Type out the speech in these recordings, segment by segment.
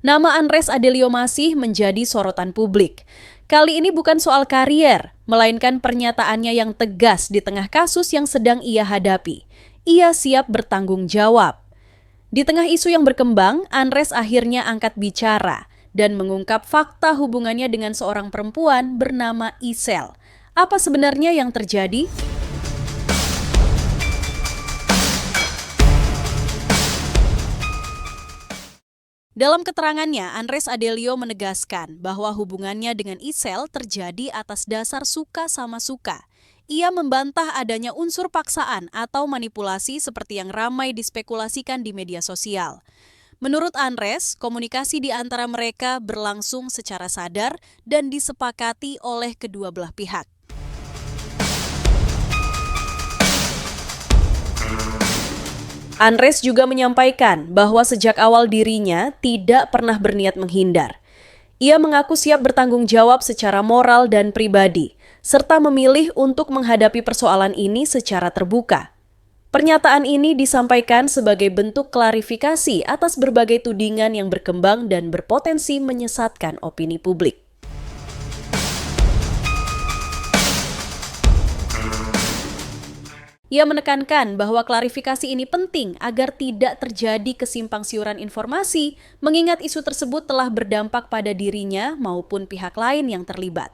Nama Andres Adelio masih menjadi sorotan publik. Kali ini bukan soal karier, melainkan pernyataannya yang tegas di tengah kasus yang sedang ia hadapi. Ia siap bertanggung jawab. Di tengah isu yang berkembang, Andres akhirnya angkat bicara dan mengungkap fakta hubungannya dengan seorang perempuan bernama Isel. Apa sebenarnya yang terjadi? Dalam keterangannya, Andres Adelio menegaskan bahwa hubungannya dengan Isel terjadi atas dasar suka sama suka. Ia membantah adanya unsur paksaan atau manipulasi seperti yang ramai dispekulasikan di media sosial. Menurut Andres, komunikasi di antara mereka berlangsung secara sadar dan disepakati oleh kedua belah pihak. Andres juga menyampaikan bahwa sejak awal dirinya tidak pernah berniat menghindar. Ia mengaku siap bertanggung jawab secara moral dan pribadi, serta memilih untuk menghadapi persoalan ini secara terbuka. Pernyataan ini disampaikan sebagai bentuk klarifikasi atas berbagai tudingan yang berkembang dan berpotensi menyesatkan opini publik. Ia menekankan bahwa klarifikasi ini penting agar tidak terjadi kesimpang siuran informasi, mengingat isu tersebut telah berdampak pada dirinya maupun pihak lain yang terlibat.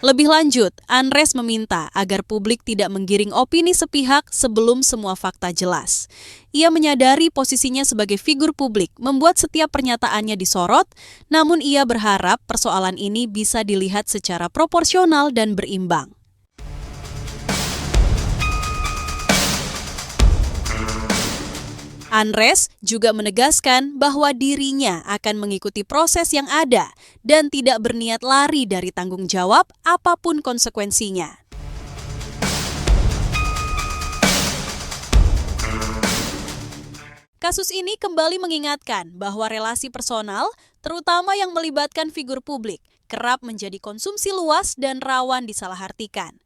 Lebih lanjut, Andres meminta agar publik tidak menggiring opini sepihak sebelum semua fakta jelas. Ia menyadari posisinya sebagai figur publik membuat setiap pernyataannya disorot, namun ia berharap persoalan ini bisa dilihat secara proporsional dan berimbang. Andres juga menegaskan bahwa dirinya akan mengikuti proses yang ada dan tidak berniat lari dari tanggung jawab apapun konsekuensinya. Kasus ini kembali mengingatkan bahwa relasi personal, terutama yang melibatkan figur publik, kerap menjadi konsumsi luas dan rawan disalahartikan.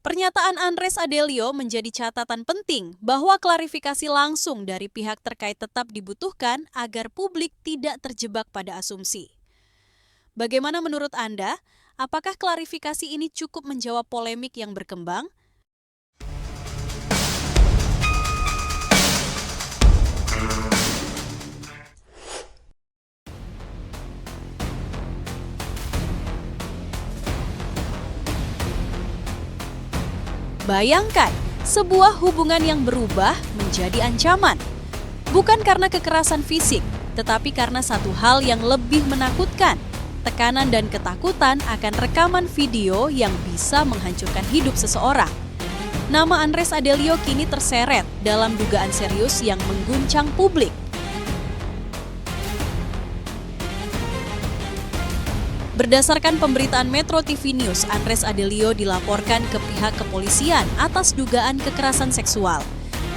Pernyataan Andres Adelio menjadi catatan penting bahwa klarifikasi langsung dari pihak terkait tetap dibutuhkan agar publik tidak terjebak pada asumsi. Bagaimana menurut Anda? Apakah klarifikasi ini cukup menjawab polemik yang berkembang? Bayangkan, sebuah hubungan yang berubah menjadi ancaman. Bukan karena kekerasan fisik, tetapi karena satu hal yang lebih menakutkan, tekanan dan ketakutan akan rekaman video yang bisa menghancurkan hidup seseorang. Nama Andres Adelio kini terseret dalam dugaan serius yang mengguncang publik. Berdasarkan pemberitaan Metro TV News, Andres Adelio dilaporkan ke pihak kepolisian atas dugaan kekerasan seksual.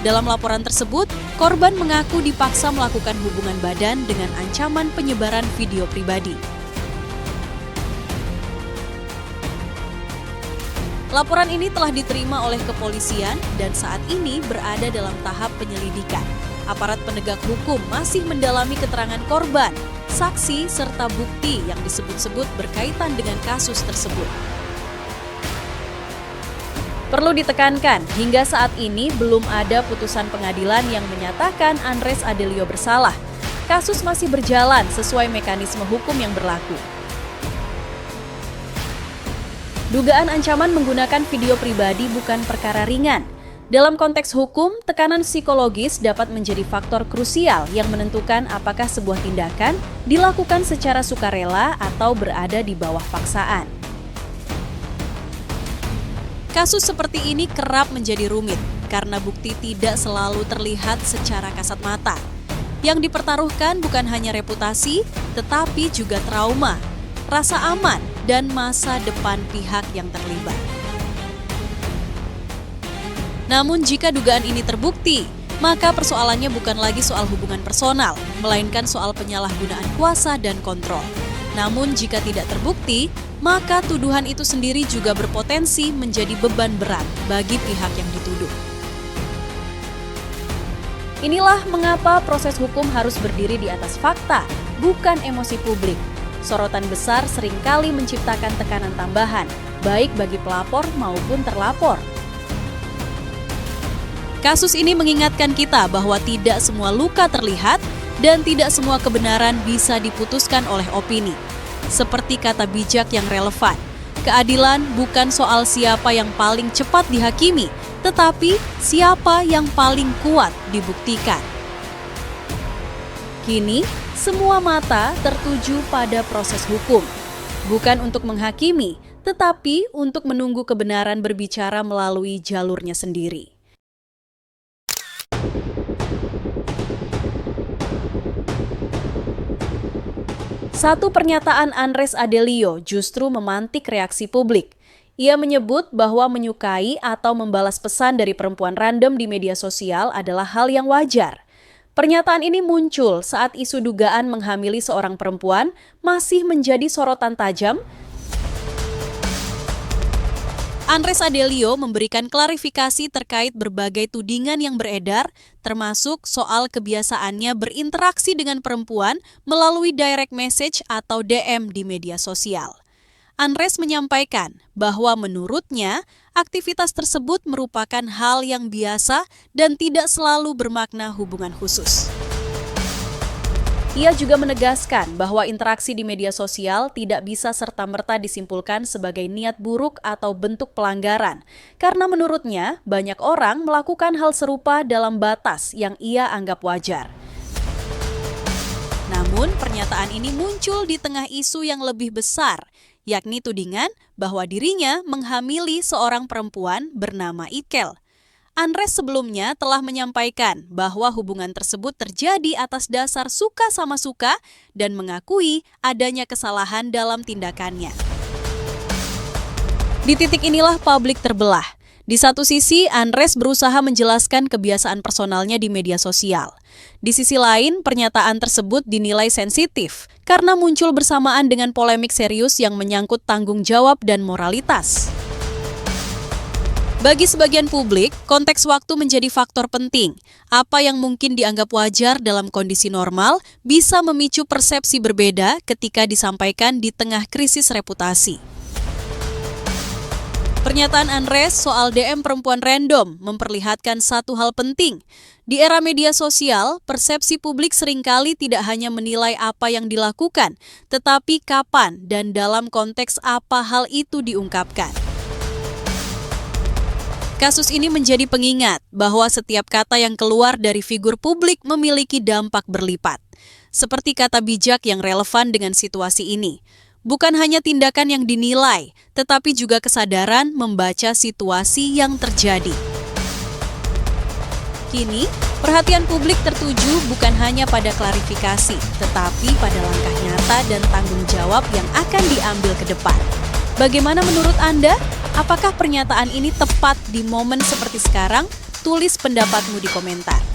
Dalam laporan tersebut, korban mengaku dipaksa melakukan hubungan badan dengan ancaman penyebaran video pribadi. Laporan ini telah diterima oleh kepolisian dan saat ini berada dalam tahap penyelidikan. Aparat penegak hukum masih mendalami keterangan korban, saksi, serta bukti yang disebut-sebut berkaitan dengan kasus tersebut. Perlu ditekankan, hingga saat ini belum ada putusan pengadilan yang menyatakan Andres Adelio bersalah. Kasus masih berjalan sesuai mekanisme hukum yang berlaku. Dugaan ancaman menggunakan video pribadi bukan perkara ringan. Dalam konteks hukum, tekanan psikologis dapat menjadi faktor krusial yang menentukan apakah sebuah tindakan dilakukan secara sukarela atau berada di bawah paksaan. Kasus seperti ini kerap menjadi rumit karena bukti tidak selalu terlihat secara kasat mata. Yang dipertaruhkan bukan hanya reputasi, tetapi juga trauma, rasa aman, dan masa depan pihak yang terlibat. Namun jika dugaan ini terbukti, maka persoalannya bukan lagi soal hubungan personal, melainkan soal penyalahgunaan kuasa dan kontrol. Namun jika tidak terbukti, maka tuduhan itu sendiri juga berpotensi menjadi beban berat bagi pihak yang dituduh. Inilah mengapa proses hukum harus berdiri di atas fakta, bukan emosi publik. Sorotan besar seringkali menciptakan tekanan tambahan, baik bagi pelapor maupun terlapor. Kasus ini mengingatkan kita bahwa tidak semua luka terlihat dan tidak semua kebenaran bisa diputuskan oleh opini. Seperti kata bijak yang relevan, keadilan bukan soal siapa yang paling cepat dihakimi, tetapi siapa yang paling kuat dibuktikan. Kini, semua mata tertuju pada proses hukum. Bukan untuk menghakimi, tetapi untuk menunggu kebenaran berbicara melalui jalurnya sendiri. Satu pernyataan Andres Adelio justru memantik reaksi publik. Ia menyebut bahwa menyukai atau membalas pesan dari perempuan random di media sosial adalah hal yang wajar. Pernyataan ini muncul saat isu dugaan menghamili seorang perempuan masih menjadi sorotan tajam. Andres Adelio memberikan klarifikasi terkait berbagai tudingan yang beredar, termasuk soal kebiasaannya berinteraksi dengan perempuan melalui direct message atau DM di media sosial. Andres menyampaikan bahwa menurutnya aktivitas tersebut merupakan hal yang biasa dan tidak selalu bermakna hubungan khusus. Ia juga menegaskan bahwa interaksi di media sosial tidak bisa serta-merta disimpulkan sebagai niat buruk atau bentuk pelanggaran, karena menurutnya banyak orang melakukan hal serupa dalam batas yang ia anggap wajar. Namun, pernyataan ini muncul di tengah isu yang lebih besar, yakni tudingan bahwa dirinya menghamili seorang perempuan bernama Ikel. Andres sebelumnya telah menyampaikan bahwa hubungan tersebut terjadi atas dasar suka sama suka dan mengakui adanya kesalahan dalam tindakannya. Di titik inilah publik terbelah. Di satu sisi, Andres berusaha menjelaskan kebiasaan personalnya di media sosial. Di sisi lain, pernyataan tersebut dinilai sensitif karena muncul bersamaan dengan polemik serius yang menyangkut tanggung jawab dan moralitas. Bagi sebagian publik, konteks waktu menjadi faktor penting. Apa yang mungkin dianggap wajar dalam kondisi normal bisa memicu persepsi berbeda ketika disampaikan di tengah krisis reputasi. Pernyataan Andres soal DM perempuan random memperlihatkan satu hal penting. Di era media sosial, persepsi publik seringkali tidak hanya menilai apa yang dilakukan, tetapi kapan dan dalam konteks apa hal itu diungkapkan. Kasus ini menjadi pengingat bahwa setiap kata yang keluar dari figur publik memiliki dampak berlipat. Seperti kata bijak yang relevan dengan situasi ini. Bukan hanya tindakan yang dinilai, tetapi juga kesadaran membaca situasi yang terjadi. Kini, perhatian publik tertuju bukan hanya pada klarifikasi, tetapi pada langkah nyata dan tanggung jawab yang akan diambil ke depan. Bagaimana menurut Anda? Apakah pernyataan ini tepat di momen seperti sekarang? Tulis pendapatmu di komentar.